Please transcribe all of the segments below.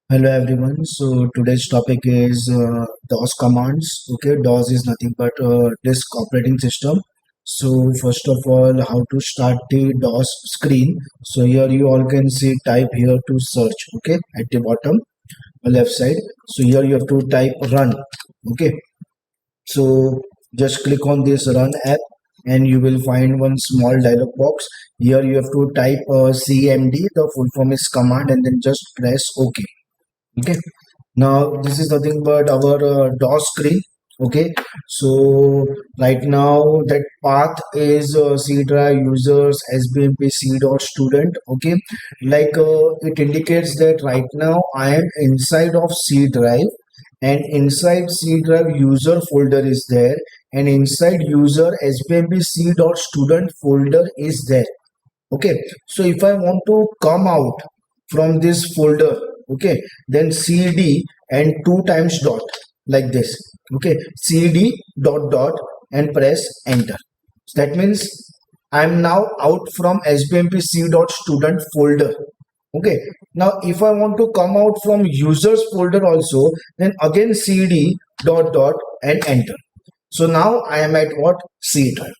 Hello everyone. So today's topic is DOS commands. Okay, DOS is nothing but disk operating system. So first of all, how to start the DOS screen. So here you all can see type here to search. Okay, at the bottom left side. So here you have to type run. Okay, so just click on this run app and you will find one small dialog box. Here you have to type CMD. The full form is command, and then just press OK. Okay, now this is nothing but our DOS screen. Okay, so right now that path is C drive users sbmp c dot student. Okay, like it indicates that right now I am inside of C drive, and inside C drive user folder is there, and inside user sbmp c dot student folder is there. Okay, so if I want to come out from this folder, okay, then cd and two times dot, like this. Okay, cd dot dot and press enter. So that means I'm now out from sbmp c dot student folder. Okay, now if I want to come out from users folder also, then again cd dot dot and enter. So now I am at what? C drive.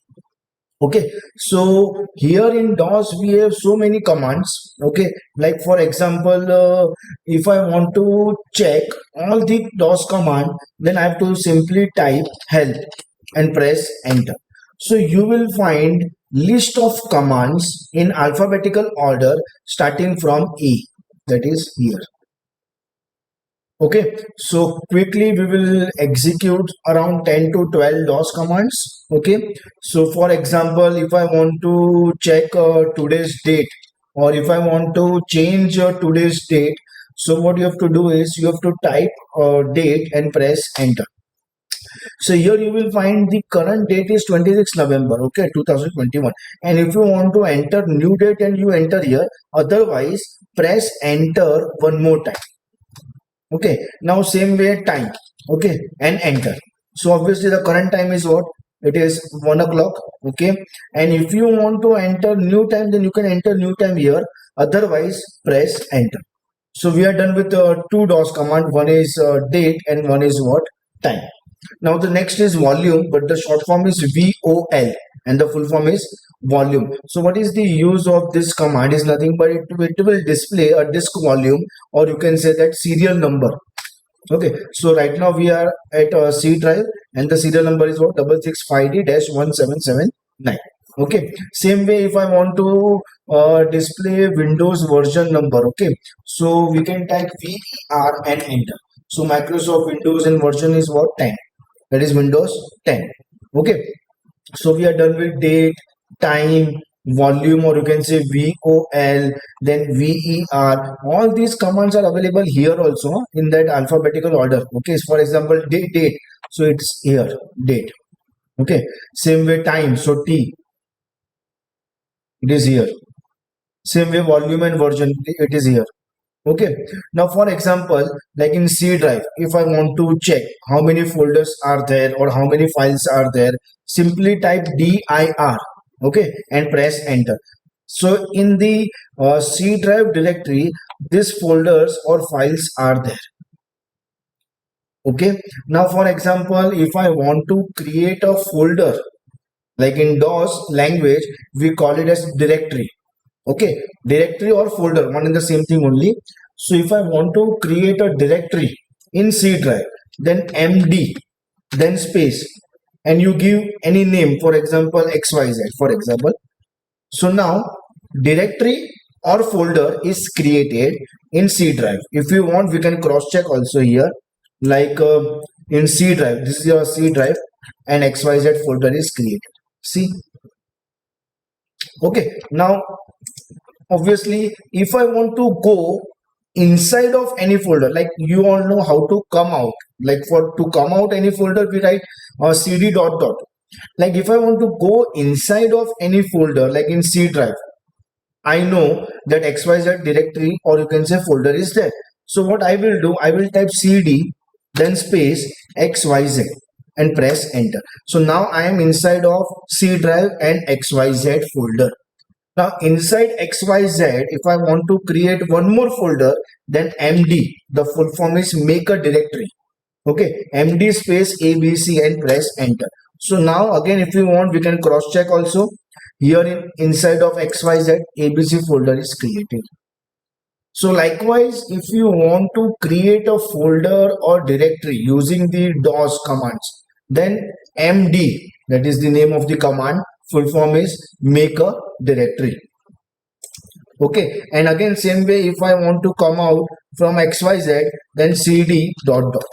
Okay, so here in DOS we have so many commands. Okay, like for example, if I want to check all the DOS command, then I have to simply type help and press enter. So you will find list of commands in alphabetical order starting from A, that is here. Okay, so quickly we will execute around 10 to 12 DOS commands. Okay, so for example, if I want to check today's date, or if I want to change today's date, so what you have to do is you have to type date and press enter. So here you will find the current date is 26 November, okay, 2021. And if you want to enter new date, and you enter here, otherwise press enter one more time. Okay, now same way time. Okay, and enter. So obviously the current time is what? It is 1 o'clock. Okay, and if you want to enter new time, then you can enter new time here, otherwise press enter. So we are done with two DOS command. One is date and one is what? Time. Now the next is volume, but the short form is VOL and the full form is volume. So what is the use of this command? Is nothing but it will display a disk volume, or you can say that serial number. Okay, so right now we are at C drive, and the serial number is what? 665D-1779. Okay, same way if I want to display Windows version number, okay, so we can type VER and enter. So Microsoft Windows and version is what? 10, that is Windows 10. Okay, so we are done with date, time, volume, or you can say VOL, then VER. All these commands are available here also in that alphabetical order. Okay, so for example, date, so it's here, date. Okay, same way time, so T, it is here. Same way volume and version, it is here. Okay, now for example, like in C drive, if I want to check how many folders are there or how many files are there, simply type dir, okay, and press enter. So in the C drive directory, these folders or files are there. Okay, now for example, if I want to create a folder, like in DOS language, we call it as directory. Okay, directory or folder, one and the same thing only. So if I want to create a directory in C drive, then MD, then space, and you give any name, for example XYZ, for example. So now directory or folder is created in C drive. If you want, we can cross check also here, like in C drive, this is your C drive, and XYZ folder is created. See, okay, now obviously if I want to go inside of any folder, like you all know how to come out, like for to come out any folder we write cd dot dot. Like if I want to go inside of any folder, like in C drive, I know that XYZ directory or you can say folder is there. So what I will do, I will type cd then space XYZ and press enter. So now I am inside of C drive and XYZ folder. Now inside XYZ, if I want to create one more folder, then MD, the full form is make a directory. Okay, MD space ABC and press enter. So now again, if we want, we can cross check also. Here inside of XYZ, ABC folder is created. So likewise, if you want to create a folder or directory using the DOS commands, then MD, that is the name of the command, full form is make a directory. Okay, and again same way, if I want to come out from XYZ, then CD dot dot.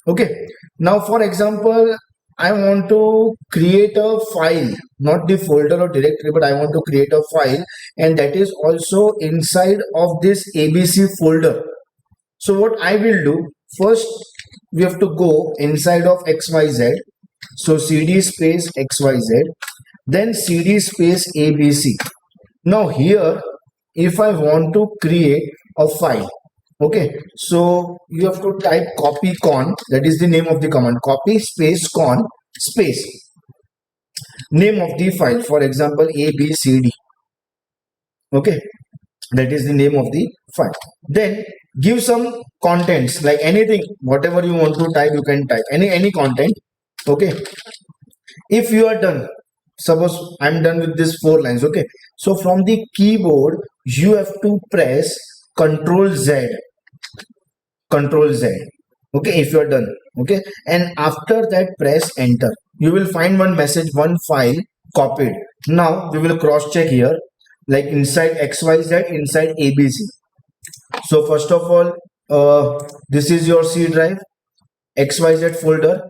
Okay, now for example, I want to create a file, not the folder or directory, but I want to create a file, and that is also inside of this ABC folder. So what I will do, first we have to go inside of XYZ. So CD space XYZ, then CD space ABC. Now here, if I want to create a file, okay, so you have to type copy con, that is the name of the command, copy space con space name of the file, for example ABCD. Okay, that is the name of the file. Then give some contents, like anything, whatever you want to type, you can type any content. Okay, if you are done, suppose I'm done with this 4 lines. Okay, so from the keyboard you have to press Control Z. Okay, if you are done. Okay, and after that press enter. You will find one message, one file copied. Now we will cross check here, like inside XYZ, inside ABC. So first of all, this is your C drive, XYZ folder,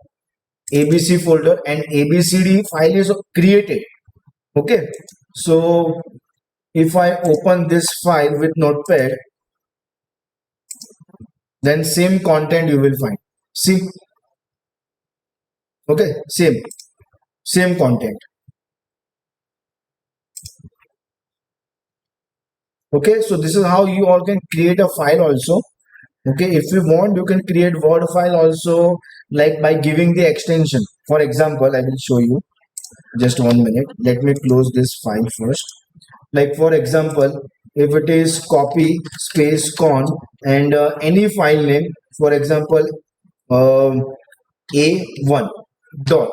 ABC folder, and ABCD file is created. Okay, so if I open this file with Notepad, then same content you will find. See, okay, same content. Okay, so this is how you all can create a file also. Okay, if you want, you can create Word file also, like by giving the extension. For example, I will show you. Just 1 minute. Let me close this file first. Like for example, if it is copy space con and any file name, for example, A1 dot.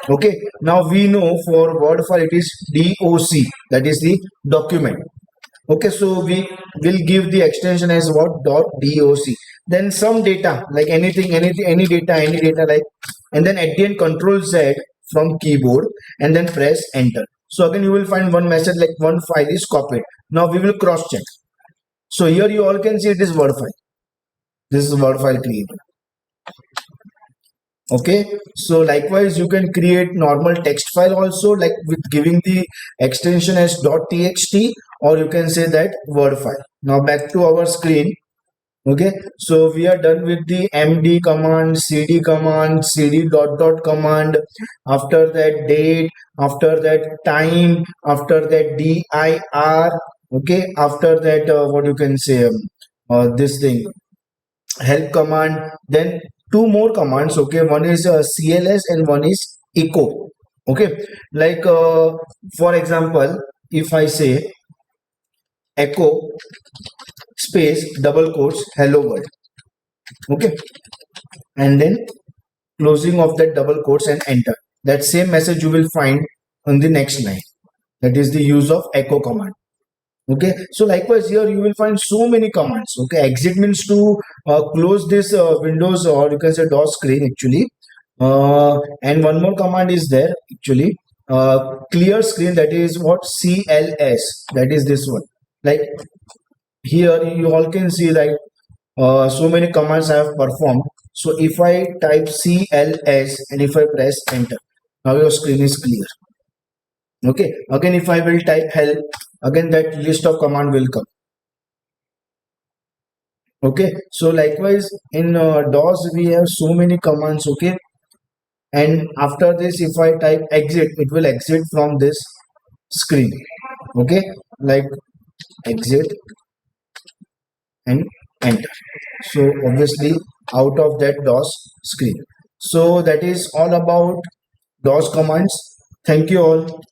Okay, now we know for Word file it is DOC, that is the document. Okay, so we will give the extension as what, dot doc. Then some data, like anything, any data, like, and then at the end Control Z from keyboard and then press enter. So again you will find one message like one file is copied. Now we will cross check. So here you all can see it is Word file. This is Word file created. Okay, so likewise you can create normal text file also, like with giving the extension as .txt, or you can say that Word file. Now back to our screen. Okay, so we are done with the MD command, CD command, CD dot dot command, after that date, after that time, after that dir. Okay, after that what you can say, this thing, help command. Then 2 more commands. Okay, one is CLS and one is echo. Okay, like for example, if I say echo space double quotes hello world. Okay, and then closing of that double quotes and enter. That same message you will find on the next line. That is the use of echo command. Okay, so likewise here you will find so many commands. Okay, exit means to close this windows, or you can say DOS screen actually. And one more command is there actually, clear screen, that is what, CLS, that is this one. Like here you all can see like so many commands I have performed. So if I type CLS and if I press enter, now your screen is clear. Okay, again if I will type help, again that list of command will come. Okay, so likewise in DOS we have so many commands. Okay, and after this if I type exit, it will exit from this screen. Okay, like exit and enter. So obviously out of that DOS screen. So that is all about DOS commands. Thank you all.